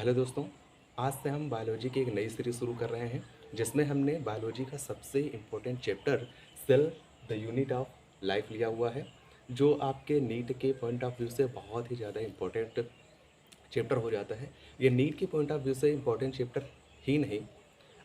Hello दोस्तों। आज से हम बायोलॉजी की एक नई सीरीज शुरू कर रहे हैं जिसमें हमने बायोलॉजी का सबसे important chapter cell the unit of life लिया हुआ है, जो आपके नीट के पॉइंट ऑफ व्यू से बहुत ही ज़्यादा इम्पोर्टेंट चैप्टर हो जाता है। ये नीट के पॉइंट ऑफ व्यू से इम्पोर्टेंट चैप्टर ही नहीं,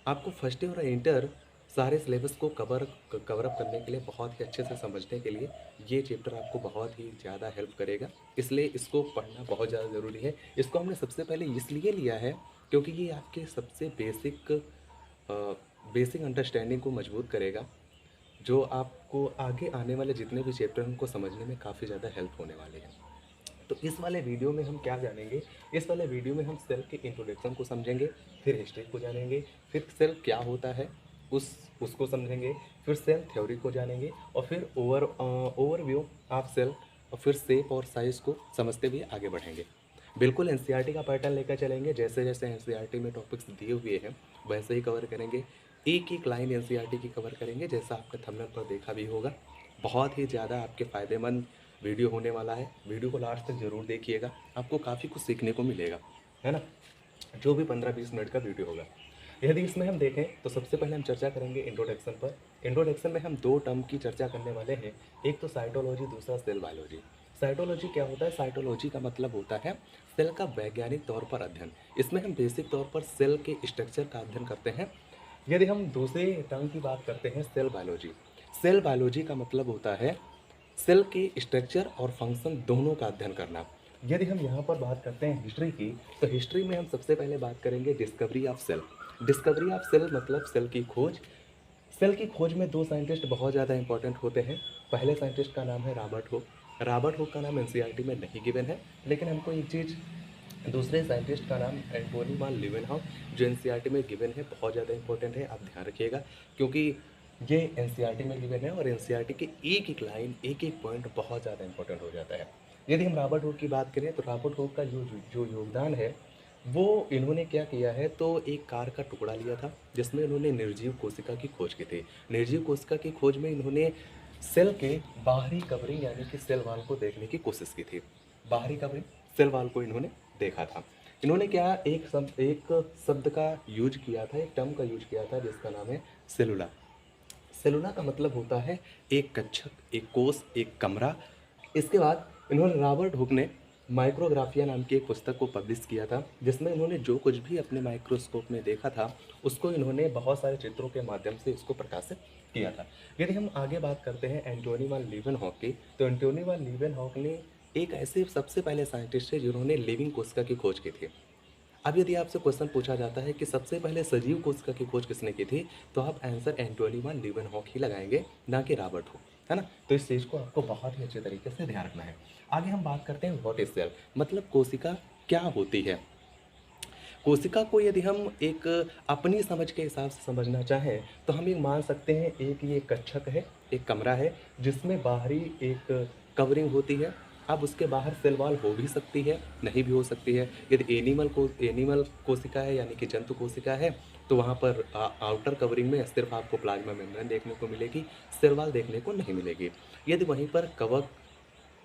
आपको फर्स्ट ईयर और इंटर सारे सिलेबस को कवर अप करने के लिए, बहुत ही अच्छे से समझने के लिए ये चैप्टर आपको बहुत ही ज़्यादा हेल्प करेगा। इसलिए इसको पढ़ना बहुत ज़्यादा ज़रूरी है। इसको हमने सबसे पहले इसलिए लिया है क्योंकि ये आपके सबसे बेसिक अंडरस्टैंडिंग को मजबूत करेगा, जो आपको आगे आने वाले जितने भी चैप्टर हैं उनको समझने में काफ़ी ज़्यादा हेल्प होने वाले हैं। तो इस वाले वीडियो में हम क्या जानेंगे? इस वाले वीडियो में हम सेल के इंट्रोडक्शन को समझेंगे, फिर हिस्ट्री को जानेंगे, फिर सेल क्या होता है उसको समझेंगे, फिर सेल थ्योरी को जानेंगे और फिर ओवरव्यू ऑफ सेल, और फिर शेप और साइज़ को समझते हुए आगे बढ़ेंगे। बिल्कुल एनसीईआरटी का पैटर्न लेकर चलेंगे। जैसे जैसे एनसीईआरटी में टॉपिक्स दिए हुए हैं वैसे ही कवर करेंगे। एक एक लाइन एनसीईआरटी की कवर करेंगे, जैसा आपने थंबनेल पर देखा भी होगा। बहुत ही ज़्यादा आपके फ़ायदेमंद वीडियो होने वाला है। वीडियो को लास्ट तक ज़रूर देखिएगा, आपको काफ़ी कुछ सीखने को मिलेगा, है ना। जो भी 15-20 मिनट का वीडियो होगा। यदि इसमें हम देखें तो सबसे पहले हम चर्चा करेंगे इंट्रोडक्शन पर। इंट्रोडक्शन में हम दो टर्म की चर्चा करने वाले हैं, एक तो साइटोलॉजी, दूसरा सेल बायोलॉजी। साइटोलॉजी क्या होता है? साइटोलॉजी का मतलब होता है सेल का वैज्ञानिक तौर पर अध्ययन। इसमें हम बेसिक तौर पर सेल के स्ट्रक्चर का अध्ययन करते हैं। यदि हम दूसरे टर्म की बात करते हैं, सेल बायोलॉजी। सेल बायोलॉजी का मतलब होता है सेल के स्ट्रक्चर और फंक्शन दोनों का अध्ययन करना। यदि हम यहाँ पर बात करते हैं हिस्ट्री की, तो हिस्ट्री में हम सबसे पहले बात करेंगे discovery of cell. Discovery of cell मतलब सेल की खोज। सेल की खोज में दो साइंटिस्ट बहुत ज़्यादा इंपॉर्टेंट होते हैं। पहले साइंटिस्ट का नाम है रॉबर्ट हुक। रॉबर्ट हुक का नाम एनसीईआरटी में नहीं गिवन है, लेकिन हमको एक चीज़, दूसरे साइंटिस्ट का नाम एंटोनी वान लीवेनहॉफ, जो एनसीईआरटी में गिवन है, बहुत ज़्यादा इंपॉर्टेंट है। आप ध्यान रखिएगा क्योंकि ये एनसीईआरटी में गिवन है और एनसीईआरटी के एक एक लाइन, एक एक पॉइंट बहुत ज़्यादा इंपॉर्टेंट हो जाता है। यदि हम रॉबर्ट हुक की बात करें तो रॉबर्ट हुक का जो योगदान है, वो इन्होंने क्या किया है, तो एक कार का टुकड़ा लिया था जिसमें इन्होंने निर्जीव कोशिका की खोज की थी। निर्जीव कोशिका की खोज में इन्होंने सेल के बाहरी कवरिंग यानी कि सेल वॉल को देखने की कोशिश की थी। बाहरी कवरिंग सेल वॉल को इन्होंने देखा था। इन्होंने क्या, एक शब्द का यूज किया था, एक टर्म का यूज किया था जिसका नाम है सेलुला। सेलुला का मतलब होता है एक कक्षक, एक कोष, एक कमरा। इसके बाद इन्होंने, रॉबर्ट हुक ने माइक्रोग्राफिया नाम की एक पुस्तक को पब्लिश किया था, जिसमें इन्होंने जो कुछ भी अपने माइक्रोस्कोप में देखा था उसको इन्होंने बहुत सारे चित्रों के माध्यम से इसको प्रकाशित किया था। यदि हम आगे बात करते हैं एंटोनी वान लीवेनहॉक की, तो एंटोनी वान लीवेनहॉक ने एक ऐसे सबसे पहले साइंटिस्ट है जिन्होंने लिविंग कोशिका की खोज की थी। अब यदि आपसे क्वेश्चन पूछा जाता है कि सबसे पहले सजीव कोशिका की खोज किसने की थी, तो आप आंसर एंटोनी वान लीवेनहॉक ही लगाएंगे, ना कि रॉबर्ट हुक, है ना। तो इस चीज़ को आपको बहुत ही अच्छे तरीके से ध्यान रखना है। आगे हम बात करते हैं व्हाट इज सेल, मतलब कोशिका क्या होती है। कोशिका को यदि हम एक अपनी समझ के हिसाब से समझना चाहें तो हम ये मान सकते हैं, एक ये कक्षक है, एक कमरा है जिसमें बाहरी एक कवरिंग होती है। अब उसके बाहर सेल वॉल हो भी सकती है, नहीं भी हो सकती है। यदि एनिमल कोशिका है यानी कि जंतु कोशिका है, तो वहाँ पर आउटर कवरिंग में सिर्फ आपको प्लाज्मा मेम्ब्रेन देखने को मिलेगी, सेल वॉल देखने को नहीं मिलेगी। यदि वहीं पर कवक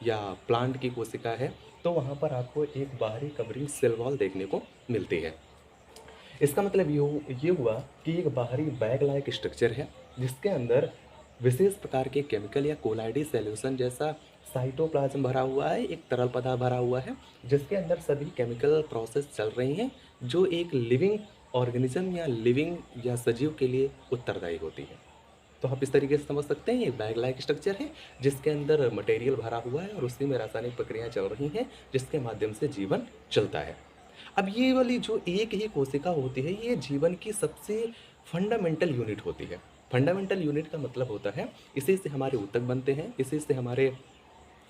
या प्लांट की कोशिका है, तो वहाँ पर आपको एक बाहरी कवरिंग सेल वॉल देखने को मिलती है। इसका मतलब ये हुआ कि एक बाहरी बैग लाइक स्ट्रक्चर है जिसके अंदर विशेष प्रकार के केमिकल या कोलाइडी सॉल्यूशन जैसा साइटोप्लाज्म भरा हुआ है, एक तरल पदार्थ भरा हुआ है जिसके अंदर सभी केमिकल प्रोसेस चल रही हैं, जो एक लिविंग ऑर्गेनिज्म या लिविंग या सजीव के लिए उत्तरदायी होती है। तो आप इस तरीके से समझ सकते हैं, ये बैग लाइक स्ट्रक्चर है जिसके अंदर मटेरियल भरा हुआ है और उसी में रासायनिक प्रक्रियाएं चल रही हैं जिसके माध्यम से जीवन चलता है। अब ये वाली जो एक ही कोशिका होती है, ये जीवन की सबसे फंडामेंटल यूनिट होती है। फंडामेंटल यूनिट का मतलब होता है इसी से हमारे ऊतक बनते हैं, इसी से हमारे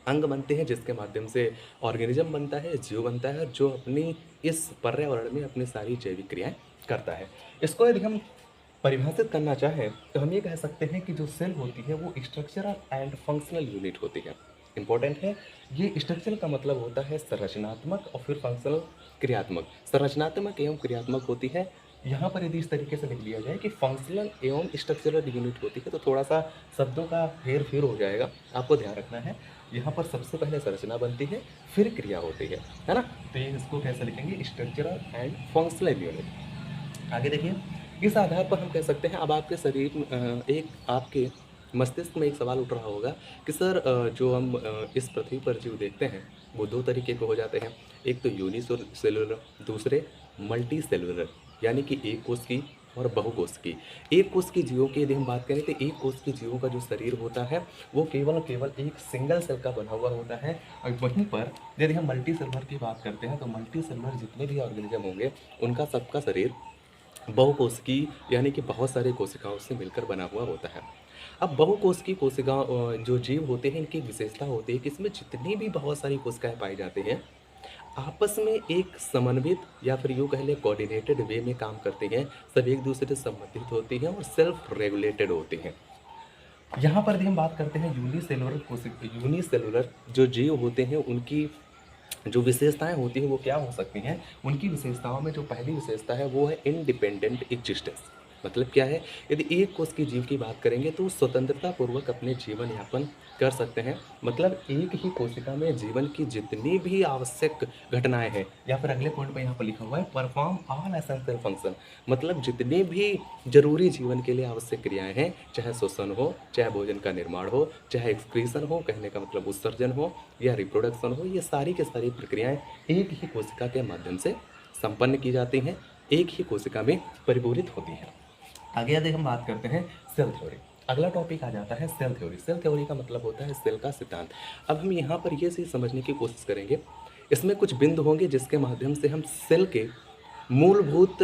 अंग बनते हैं, जिसके माध्यम से ऑर्गेनिज्म बनता है, जीव बनता है, जो अपनी इस पर्यावरण में अपनी सारी जैविक क्रियाएं करता है। इसको यदि हम परिभाषित करना चाहें तो हम ये कह सकते हैं कि जो सेल होती है वो स्ट्रक्चरल एंड फंक्शनल यूनिट होती है। इंपॉर्टेंट है, ये स्ट्रक्चरल का मतलब होता है संरचनात्मक और फिर फंक्शनल क्रियात्मक। संरचनात्मक एवं क्रियात्मक होती है। यहाँ पर यदि इस तरीके से लिख लिया जाए कि फंक्शनल एवं स्ट्रक्चरल यूनिट होती है, तो थोड़ा सा शब्दों का हेर फेर हो जाएगा, आपको ध्यान रखना है। यहाँ पर सबसे पहले संरचना बनती है, फिर क्रिया होती है ना। तो ये इसको कैसे लिखेंगे, स्ट्रक्चरल एंड फंक्शनल यूनिट। आगे देखिए, इस आधार पर हम कह सकते हैं, अब आपके शरीर एक आपके मस्तिष्क में एक सवाल उठ रहा होगा कि सर जो हम इस पृथ्वी पर जीव देखते हैं वो दो तरीके के हो जाते हैं, एक तो यूनिसेलुलर, दूसरे मल्टी सेलुलर, यानी कि एक कोष की और बहुकोष की। एक कोष की जीवों की यदि हम बात करें तो एक कोष की जीवों का जो शरीर होता है वो केवल एक सिंगल सेल का बना हुआ होता है, और वहीं पर यदि हम मल्टी सेलुलर की बात करते हैं तो मल्टी सेलुलर जितने भी ऑर्गेनिज्म होंगे उनका सबका शरीर बहुकोशिकी यानी कि बहुत सारे कोशिकाओं से मिलकर बना हुआ होता है। अब बहुकोशिकी कोशिका जो जीव होते हैं इनकी विशेषता होती है कि इसमें जितनी भी बहुत सारी कोशिकाएं पाई जाती हैं आपस में एक समन्वित या फिर यूँ कह लें कोऑर्डिनेटेड वे में काम करते हैं, सब एक दूसरे से संबंधित होती हैं और सेल्फ रेगुलेटेड होती हैं। यहाँ पर भी हम बात करते हैं यूनिसेलुलर जो जीव होते हैं उनकी जो विशेषताएं होती हैं वो क्या हो सकती हैं। उनकी विशेषताओं में जो पहली विशेषता है वो है इंडिपेंडेंट एग्जिस्टेंस। मतलब क्या है, यदि एक कोष की जीव की बात करेंगे तो स्वतंत्रता पूर्वक अपने जीवन यापन कर सकते हैं। मतलब एक ही कोशिका में जीवन की जितनी भी आवश्यक घटनाएं हैं, या फिर अगले पॉइंट में यहाँ पर लिखा हुआ है परफॉर्म ऑल एसेंशियल फंक्शन, मतलब जितने भी जरूरी जीवन के लिए आवश्यक क्रियाएं हैं, चाहे श्वसन हो, चाहे भोजन का निर्माण हो, चाहे एक्सक्रीशन हो, कहने का मतलब उत्सर्जन हो, या रिप्रोडक्शन हो, ये सारी की सारी प्रक्रियाएं एक ही कोशिका के माध्यम से संपन्न की जाती हैं, एक ही कोशिका में परिपूरित होती हैं। आगे यदि हम बात करते हैं सेल थ्योरी, अगला टॉपिक आ जाता है सेल थ्योरी। सेल थ्योरी का मतलब होता है सेल का सिद्धांत। अब हम यहाँ पर ये चीज़ समझने की कोशिश करेंगे, इसमें कुछ बिंदु होंगे जिसके माध्यम से हम सेल के मूलभूत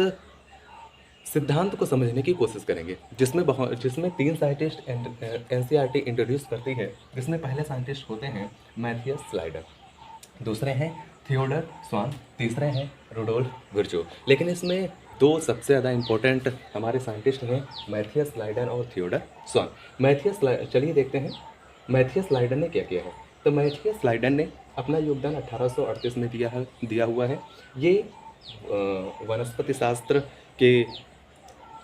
सिद्धांत को समझने की कोशिश करेंगे, जिसमें 3 साइंटिस्ट एनसीईआरटी इंट्रोड्यूस करती है, जिसमें पहले साइंटिस्ट होते हैं मैथियस स्लाइडर, दूसरे हैं थियोडर स्वान, तीसरे हैं रुडोल्फ विर्चो। लेकिन इसमें 2 सबसे ज़्यादा इंपॉर्टेंट हमारे साइंटिस्ट हैं, मैथियस स्लाइडर और थियोडर स्वान। चलिए देखते हैं मैथियस स्लाइडर ने क्या किया है। तो मैथियस स्लाइडर ने अपना योगदान 1838 में दिया हुआ है। ये वनस्पति शास्त्र के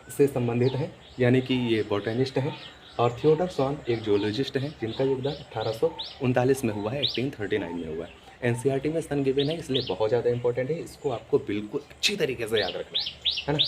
से संबंधित हैं, यानी कि ये बॉटनिस्ट हैं। और थियोडर स्वान एक जियोलॉजिस्ट हैं जिनका योगदान 1839 में हुआ है, 1839 में हुआ है। एनसीईआरटी में सन गिवन है इसलिए बहुत ज़्यादा इंपॉर्टेंट है, इसको आपको बिल्कुल अच्छी तरीके से याद रखना है ना।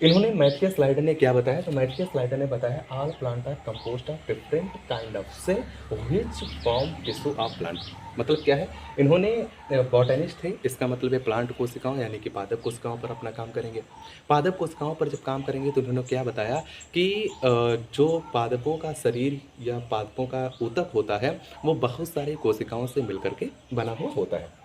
इन्होंने मैथियस स्लाइडर ने क्या बताया, तो मैथियस स्लाइडर ने बताया all plant are composed of different kind of से which form tissue of plant. मतलब क्या है, इन्होंने बॉटनिस्ट थे, इसका मतलब है प्लांट कोशिकाओं यानी कि पादप कोशिकाओं पर अपना काम करेंगे। पादप कोशिकाओं पर जब काम करेंगे तो इन्होंने क्या बताया कि जो पादपों का शरीर या पादपों का ऊतक होता है वो बहुत सारी कोशिकाओं से मिलकर के बना हुआ होता है।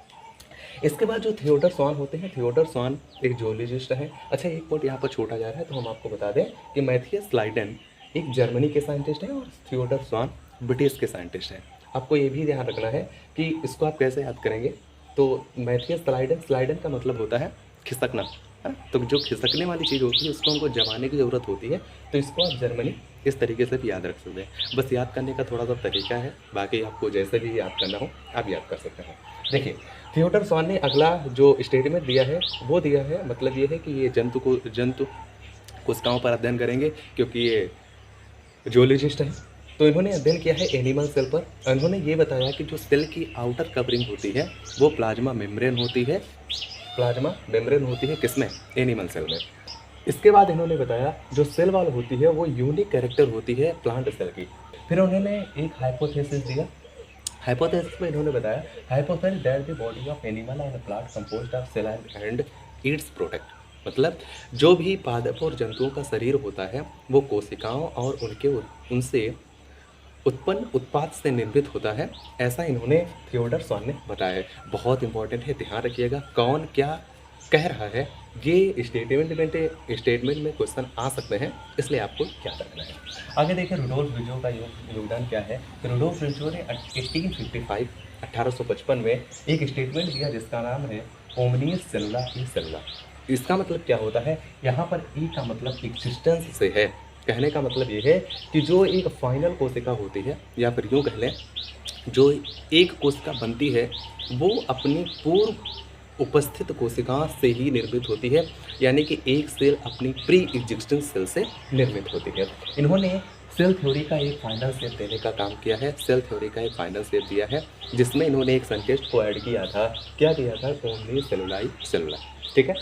इसके बाद जो थियोडर स्वान होते हैं, थियोडर स्वान एक जियोलॉजिस्ट हैं। अच्छा, एक पॉइंट यहाँ पर छोटा जा रहा है तो हम आपको बता दें कि मैथियस स्लाइडन एक जर्मनी के साइंटिस्ट हैं और थियोडर स्वान ब्रिटिश के साइंटिस्ट हैं। आपको ये भी ध्यान रखना है कि इसको आप कैसे याद करेंगे। तो मैथियस स्लाइडन का मतलब होता है खिसकना, है। तो जो खिसकने वाली चीज़ होती है उसको हमको जमाने की ज़रूरत होती है, तो इसको आप जर्मनी इस तरीके से भी याद रख सकते हैं। बस याद करने का थोड़ा सा तरीका है, बाकी आपको जैसे भी याद करना हो आप याद कर सकते हैं। देखिए, थियोडर स्वान ने अगला जो स्टेटमेंट दिया है वो दिया है, मतलब ये है कि ये जंतु कोशिकाओं पर अध्ययन करेंगे, क्योंकि ये जियोलॉजिस्ट हैं। तो इन्होंने अध्ययन किया है एनिमल सेल पर। इन्होंने ये बताया कि जो सेल की आउटर कवरिंग होती है वो प्लाज्मा मेम्ब्रेन होती है। प्लाज्मा मेम्ब्रेन होती है किसमें, एनिमल सेल में। इसके बाद इन्होंने बताया जो सेल वॉल होती है वो यूनिक कैरेक्टर होती है प्लांट सेल की। फिर उन्होंने एक हाइपोथेसिस दिया। हाइपोथेसिस में इन्होंने बताया hypothesis that the body of animal and plant composed of cell and its product. मतलब जो भी पादप और जंतुओं का शरीर होता है वो कोशिकाओं और उनसे उत्पन्न उत्पाद से निर्मित होता है, ऐसा इन्होंने थियोडर स्वान ने बताया है। बहुत इंपॉर्टेंट है, ध्यान रखिएगा कौन क्या कह रहा है। ये स्टेटमेंट में क्वेश्चन आ सकते हैं, इसलिए आपको याद रखना है। आगे देखिए रुडोल्फ विर्चो का योगदान क्या है। तो रुडोल्फ विर्चो ने 1855 में एक स्टेटमेंट दिया जिसका नाम है ओमनियस सेलुला ई सेलुला। इसका मतलब क्या होता है, यहाँ पर ई का मतलब एग्जिस्टेंस से है। कहने का मतलब ये है कि जो एक फाइनल कोशिका होती है, या फिर यूँ कह लें जो एक कोशिका बनती है वो अपनी पूर्व उपस्थित कोशिका से ही निर्मित होती है, यानी कि एक सेल अपनी प्री एग्जिस्टेंस सेल से निर्मित होती है। इन्होंने सेल थ्योरी का एक फाइनल स्टेप देने का काम किया है। सेल थ्योरी का एक फाइनल स्टेप दिया है जिसमें इन्होंने एक साइंटिस्ट को ऐड किया था। क्या दिया था? Only cellular cellular. ठीक है,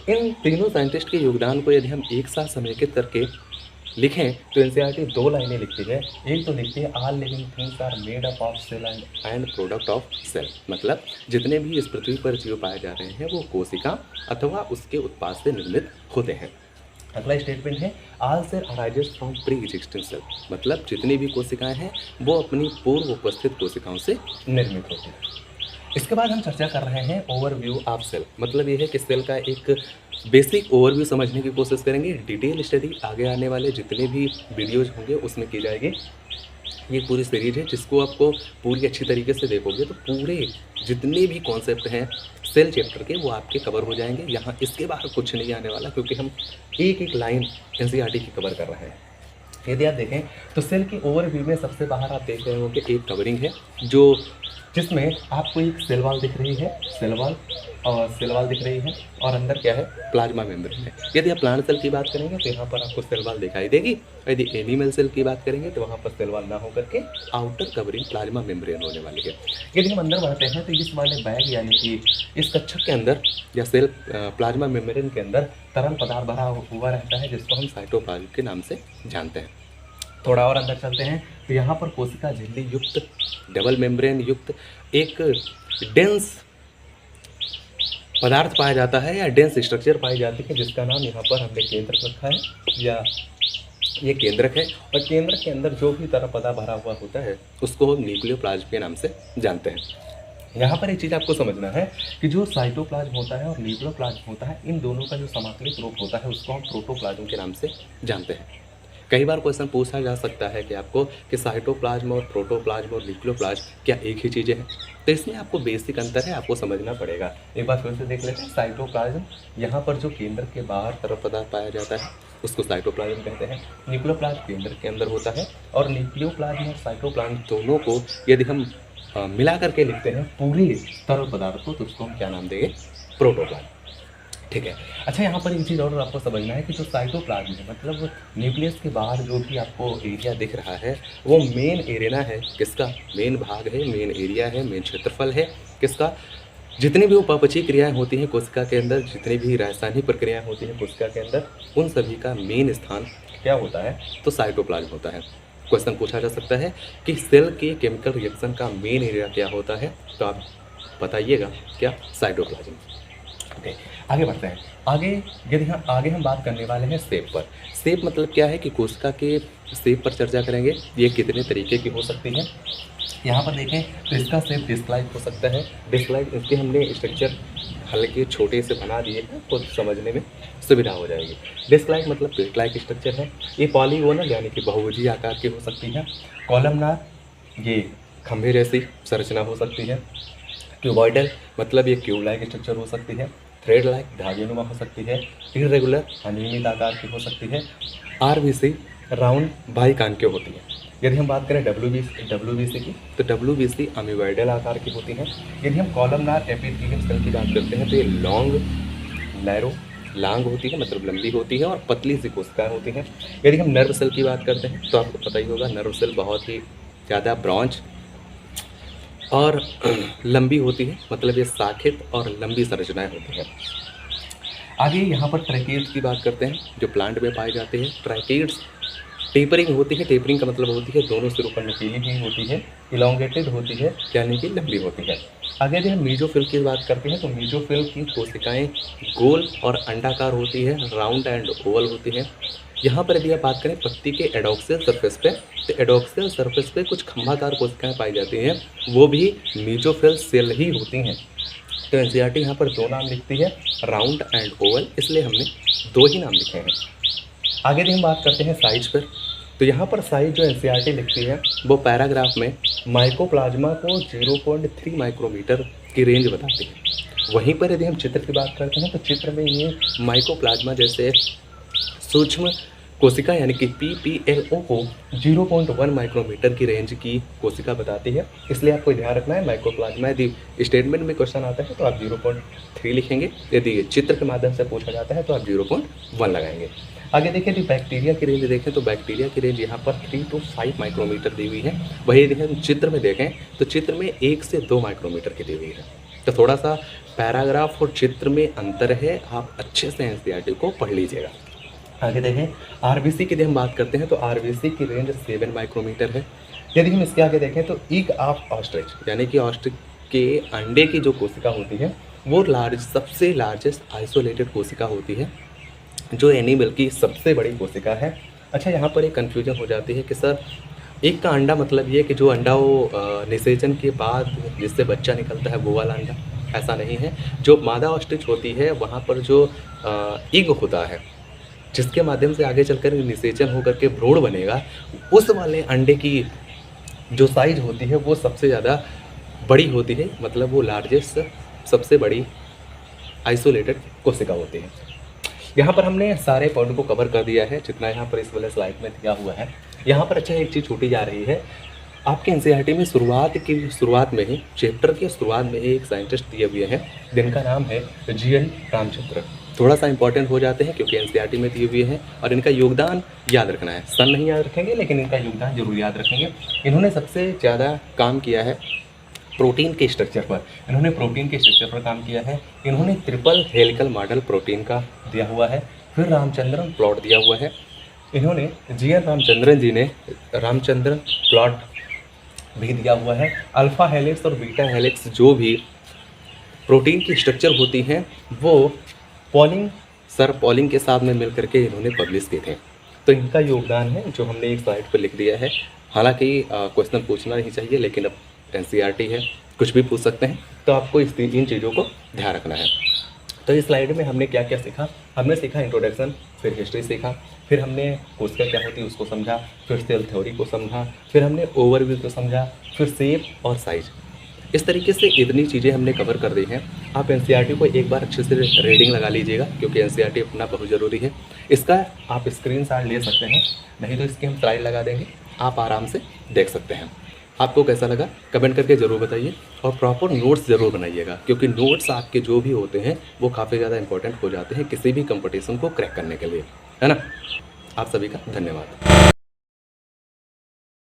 इन तीनों साइंटिस्ट के योगदान को यदि हम एक साथ समेकित करके लिखें तो एनसीईआरटी 2 लाइनें लिखती है। एक तो लिखती है all living things are made up of cell and product of cell, मतलब जितने भी इस पृथ्वी पर जीव पाए जा रहे हैं वो कोशिका अथवा उसके उत्पाद से निर्मित होते हैं। अगला स्टेटमेंट है all cell arises from pre existing cell, मतलब जितनी भी कोशिकाएं हैं वो अपनी पूर्व उपस्थित कोशिकाओं से निर्मित होती हैं। इसके बाद हम चर्चा कर रहे हैं ओवरव्यू ऑफ सेल, मतलब ये है कि सेल का एक बेसिक ओवरव्यू समझने की कोशिश करेंगे। डिटेल स्टडी आगे आने वाले जितने भी वीडियोज होंगे उसमें की जाएगी। ये पूरी सीरीज है जिसको आपको पूरी अच्छी तरीके से देखोगे तो पूरे जितने भी कॉन्सेप्ट हैं सेल चैप्टर के वो आपके कवर हो जाएंगे। यहाँ इसके बाहर कुछ नहीं आने वाला क्योंकि हम एक एक लाइन एनसीईआरटी की कवर कर रहे हैं। यदि आप देखें तो सेल की ओवरव्यू में सबसे बाहर आप देख रहे होंगे एक कवरिंग है जो जिसमें आपको एक सेल वॉल दिख रही है, सेल वॉल दिख रही है और अंदर क्या है? प्लाज्मा मेम्ब्रेन है। यदि आप प्लांट सेल की बात करेंगे तो यहाँ पर आपको सेल वॉल दिखाई देगी। यदि एनिमल सेल की बात करेंगे तो वहाँ पर सेल वॉल ना होकर के आउटर कवरिंग प्लाज्मा मेम्ब्रेन होने वाली है। यदि हम अंदर बढ़ते हैं तो इस वाले बैग यानी कि इस कक्षक के अंदर या सेल प्लाज्मा मेम्ब्रेन के अंदर तरल पदार्थ भरा हुआ रहता है जिसको हम साइटोप्लाज्म के नाम से जानते हैं। थोड़ा और अंदर चलते हैं तो यहाँ पर कोशिका झिल्ली युक्त डबल मेम्ब्रेन युक्त एक डेंस पदार्थ पाया जाता है या डेंस स्ट्रक्चर पाई जाती है जिसका नाम यहाँ पर हमने केंद्रक रखा है या ये केंद्रक है। और केंद्रक के अंदर जो भी तरल पदार्थ भरा हुआ होता है उसको हम न्यूक्लियोप्लाज्म के नाम से जानते हैं। यहाँ पर एक चीज़ आपको समझना है कि जो साइटोप्लाज्म होता है और न्यूक्लियोप्लाज्म होता है इन दोनों का जो समाकलित रूप होता है उसको हम प्रोटोप्लाज्म के नाम से जानते हैं। कई बार क्वेश्चन पूछा जा सकता है कि आपको कि साइटोप्लाज्म और प्रोटोप्लाज्म और न्यूक्लियोप्लाज्म क्या एक ही चीज़ें हैं? तो इसमें आपको बेसिक अंतर है, आपको समझना पड़ेगा। एक बार फिर से देख लेते हैं। साइटोप्लाज्म यहाँ पर जो केंद्र के बाहर तरल पदार्थ पाया जाता है उसको साइटोप्लाज्म कहते हैं। न्यूक्लियोप्लाज्म केंद्र के अंदर होता है और न्यूक्लियोप्लाज्म और साइटोप्लाज्म दोनों को यदि हम मिला करके लिखते हैं पूरी तरल पदार्थ को तो उसको हम क्या नाम देंगे? प्रोटोप्लाज्म। ठीक है। अच्छा, यहाँ पर एक चीज़ और आपको समझना है कि जो साइटोप्लाज्म है मतलब न्यूक्लियस के बाहर जो भी आपको एरिया दिख रहा है वो मेन एरिया है किसका? मेन भाग है, मेन एरिया है, मेन क्षेत्रफल है किसका? जितनी भी उपापचयी क्रियाएं होती हैं कोशिका के अंदर, जितनी भी रासायनिक प्रक्रियाएं होती हैं कोशिका के अंदर, उन सभी का मेन स्थान क्या होता है? तो साइटोप्लाज्म होता है। क्वेश्चन पूछा जा सकता है कि सेल के केमिकल रिएक्शन का मेन एरिया क्या होता है? तो आप बताइएगा क्या? साइटोप्लाज्म। ओके, आगे बढ़ते हैं। आगे हम बात करने वाले हैं शेप पर। शेप मतलब क्या है कि कोशिका के शेप पर चर्चा करेंगे। ये कितने तरीके की हो सकती है? यहाँ पर देखें तो इसका शेप डिस्क लाइक हो सकता है। डिस्क लाइक इसके हमने स्ट्रक्चर हल्के छोटे से बना दिए हैं तो समझने में सुविधा हो जाएगी। डिस्क लाइक मतलब प्लेट लाइक स्ट्रक्चर है। ये पॉलीगोनल यानी कि बहुभुजीय आकार की हो सकती है। कॉलमनार ये खंभे जैसी संरचना हो सकती है। क्यूबॉइडल मतलब ये क्यूब लाइक स्ट्रक्चर हो सकती है। थ्रेड लाइक धागेनुमा हो सकती है। इरेगुलर अनियमित आकार की हो सकती है। आरबीसी राउंड बाइकान्केव होती है। यदि हम बात करें डब्ल्यूबीसी की तो डब्ल्यूबीसी अमीबॉइडल आकार की होती है। यदि हम कॉलमनार एपिथेलियम सेल की बात करते हैं तो ये लॉन्ग नैरो लांग होती है मतलब लंबी होती है और पतली सी कोशिकाएं होती हैं। यदि हम नर्व सेल की बात करते हैं तो आपको पता ही होगा नर्व सेल बहुत ही ज़्यादा ब्रॉन्च और लंबी होती है मतलब ये शाखित और लंबी संरचनाएं होती हैं। आगे यहाँ पर ट्रैकेड्स की बात करते हैं जो प्लांट में पाए जाते हैं। ट्रैकेड्स टेपरिंग होती है। टेपरिंग का मतलब होती है दोनों सिरों पर नुकीली हुई होती है। इलोंगेटेड होती है यानी कि लंबी होती है। आगे यदि हम मीजोफिल की बात करते हैं तो मीजोफिल की कोशिकाएं गोल और अंडाकार होती है, राउंड एंड ओवल होती है। यहाँ पर यदि आप बात करें पत्ती के एडॉक्सियल सरफेस पे तो एडॉक्सियल सरफेस पे कुछ खंभाकार कोशिकाएं पाई जाती हैं, वो भी मीजोफिल सेल ही होती हैं। तो एनसीईआरटी यहाँ पर 2 नाम लिखती है, राउंड एंड ओवल, इसलिए हमने 2 ही नाम लिखे हैं। आगे यदि हम बात करते हैं साइज पर तो यहाँ पर साइज जो एनसीईआरटी लिखती है वो पैराग्राफ में माइकोप्लाज्मा को 0.3 माइक्रोमीटर की रेंज बताती है। वहीं पर यदि हम चित्र की बात करते हैं तो चित्र में ये माइकोप्लाज्मा जैसे सूक्ष्म कोशिका यानी कि PPLO को 0.1 माइक्रोमीटर की रेंज की कोशिका बताती है। इसलिए आपको ध्यान रखना है माइकोप्लाज्मा यदि स्टेटमेंट में क्वेश्चन आता है तो आप 0.3 लिखेंगे, यदि चित्र के माध्यम से पूछा जाता है तो आप 0.1 लगाएंगे। आगे देखें तो बैक्टीरिया की रेंज देखें तो बैक्टीरिया की रेंज यहाँ पर 3 to 5 माइक्रोमीटर दी हुई है। वही देखें चित्र में देखें तो चित्र में 1 से 2 माइक्रोमीटर की दी हुई है। तो थोड़ा सा पैराग्राफ और चित्र में अंतर है, आप अच्छे से एनसीईआरटी को पढ़ लीजिएगा। आगे देखें आरबीसी की यदि हम बात करते हैं तो आरबीसी की रेंज 7 माइक्रोमीटर है। यदि हम इसके आगे देखें तो ईग ऑफ ऑस्ट्रिच यानी कि ऑस्ट्रिच के अंडे की जो कोशिका होती है वो सबसे लार्जेस्ट आइसोलेटेड कोशिका होती है, जो एनिमल की सबसे बड़ी कोशिका है। अच्छा, यहाँ पर एक कन्फ्यूजन हो जाती है कि सर एक का अंडा मतलब ये कि जो अंडा वो निषेचन के बाद जिससे बच्चा निकलता है वो वाला अंडा, ऐसा नहीं है। जो मादा ऑस्ट्रिच होती है वहाँ पर जो इग होता है जिसके माध्यम से आगे चलकर निषेचन होकर के भ्रूण बनेगा, उस वाले अंडे की जो साइज होती है वो सबसे ज़्यादा बड़ी होती है, मतलब वो लार्जेस्ट सबसे बड़ी आइसोलेटेड कोशिका होती है। यहाँ पर हमने सारे पॉइंट को कवर कर दिया है जितना यहाँ पर इस वाले स्लाइड में दिया हुआ है। यहाँ पर अच्छा एक चीज़ छूटी जा रही है, आपके एनसीईआरटी में शुरुआत में ही चैप्टर के शुरुआत में ही एक साइंटिस्ट दिए हुए हैं जिनका नाम है जीएन रामचंद्र। थोड़ा सा इंपॉर्टेंट हो जाते हैं क्योंकि एनसीईआरटी में दिए हुए हैं और इनका योगदान याद रखना है। सन नहीं याद रखेंगे लेकिन इनका योगदान जरूर याद रखेंगे। इन्होंने सबसे ज़्यादा काम किया है प्रोटीन के स्ट्रक्चर पर, इन्होंने प्रोटीन के स्ट्रक्चर पर काम किया है। इन्होंने ट्रिपल हेलिकल मॉडल प्रोटीन का दिया हुआ है, फिर रामचंद्रन प्लॉट दिया हुआ है। इन्होंने जीएन रामचंद्रन जी ने रामचंद्रन प्लॉट भी दिया हुआ है। अल्फ़ा हेलिक्स और बीटा हेलिक्स जो भी प्रोटीन की स्ट्रक्चर होती हैं वो पॉलिंग के साथ में मिल करके इन्होंने पब्लिश किए थे। तो इनका योगदान है जो हमने एक स्लाइड पर लिख दिया है। हालांकि क्वेश्चन पूछना नहीं चाहिए लेकिन अब एनसीईआरटी है, कुछ भी पूछ सकते हैं, तो आपको इन चीज़ों को ध्यान रखना है। तो इस स्लाइड में हमने क्या क्या सीखा, हमने सीखा इंट्रोडक्शन, फिर हिस्ट्री सीखा, फिर हमने कोशिका क्या होती है उसको समझा, फिर सेल थ्योरी को समझा, फिर हमने ओवरव्यू को समझा, फिर शेप और साइज। इस तरीके से इतनी चीज़ें हमने कवर कर दी हैं। आप एनसीईआरटी को एक बार अच्छे से रीडिंग लगा लीजिएगा क्योंकि एनसीईआरटी अपना बहुत ज़रूरी है। इसका आप स्क्रीनशॉट ले सकते हैं, नहीं तो इसकी हम स्लाइड लगा देंगे, आप आराम से देख सकते हैं। आपको कैसा लगा कमेंट करके ज़रूर बताइए और प्रॉपर नोट्स ज़रूर बनाइएगा क्योंकि नोट्स आपके जो भी होते हैं वो काफ़ी ज़्यादा इंपॉर्टेंट हो जाते हैं किसी भी कंपटीशन को क्रैक करने के लिए, है ना। आप सभी का धन्यवाद।